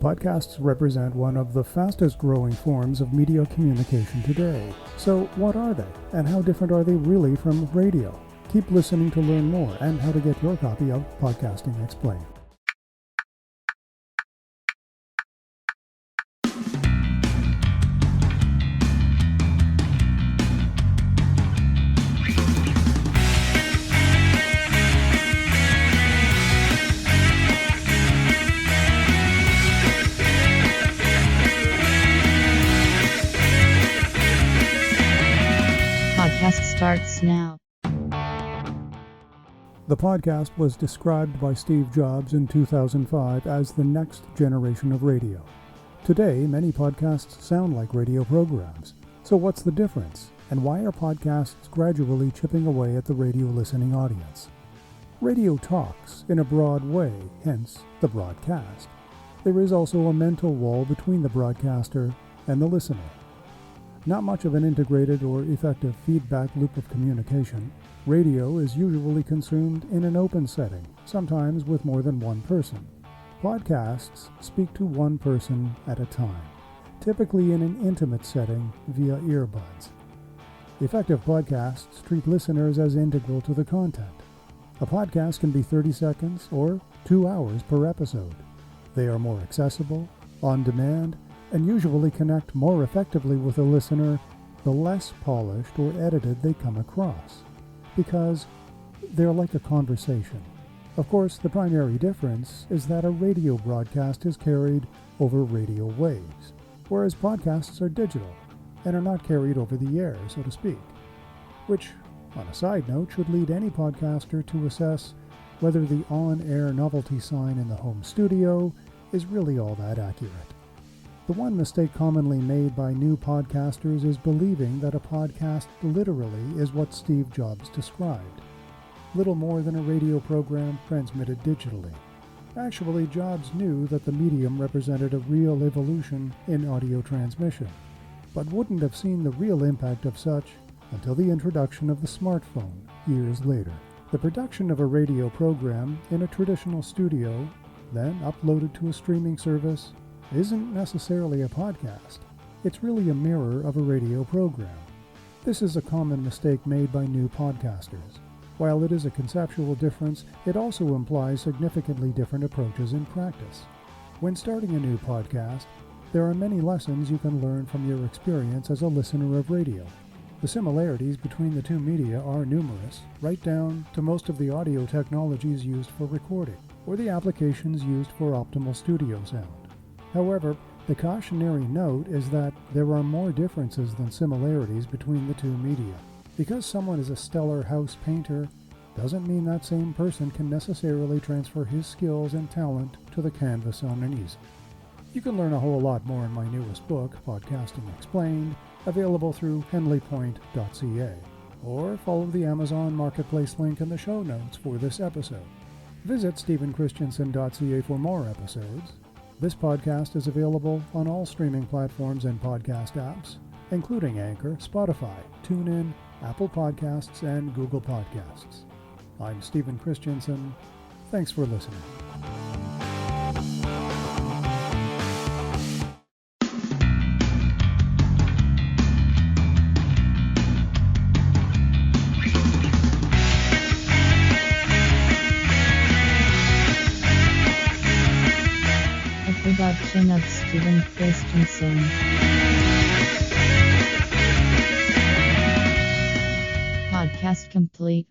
Podcasts represent one of the fastest growing forms of media communication today. So what are they, and how different are they really from radio? Keep listening to learn more and how to get your copy of Podcasting Explained. Podcast starts now. The podcast was described by Steve Jobs in 2005 as the next generation of radio. Today, many podcasts sound like radio programs. So what's the difference? And why are podcasts gradually chipping away at the radio listening audience? Radio talks in a broad way, hence the broadcast. There is also a mental wall between the broadcaster and the listener. Not much of an integrated or effective feedback loop of communication, radio is usually consumed in an open setting, sometimes with more than one person. Podcasts speak to one person at a time, typically in an intimate setting via earbuds. Effective podcasts treat listeners as integral to the content. A podcast can be 30 seconds or 2 hours per episode. They are more accessible, on demand, and usually connect more effectively with a listener the less polished or edited they come across, because they're like a conversation. Of course, the primary difference is that a radio broadcast is carried over radio waves, whereas podcasts are digital and are not carried over the air, so to speak, which, on a side note, should lead any podcaster to assess whether the on-air novelty sign in the home studio is really all that accurate. The one mistake commonly made by new podcasters is believing that a podcast literally is what Steve Jobs described, little more than a radio program transmitted digitally. Actually, Jobs knew that the medium represented a real evolution in audio transmission, but wouldn't have seen the real impact of such until the introduction of the smartphone years later. The production of a radio program in a traditional studio, then uploaded to a streaming service, isn't necessarily a podcast. It's really a mirror of a radio program. This is a common mistake made by new podcasters. While it is a conceptual difference, it also implies significantly different approaches in practice. When starting a new podcast, there are many lessons you can learn from your experience as a listener of radio. The similarities between the two media are numerous, right down to most of the audio technologies used for recording, or the applications used for optimal studio sound. However, the cautionary note is that there are more differences than similarities between the two media. Because someone is a stellar house painter, doesn't mean that same person can necessarily transfer his skills and talent to the canvas on an easel. You can learn a whole lot more in my newest book, Podcasting Explained, available through henleypoint.ca, or follow the Amazon Marketplace link in the show notes for this episode. Visit stephenchristiansen.ca for more episodes. This podcast is available on all streaming platforms and podcast apps, including Anchor, Spotify, TuneIn, Apple Podcasts, and Google Podcasts. I'm Stephen Christensen. Thanks for listening. Production of Stephen Christensen. Podcast complete.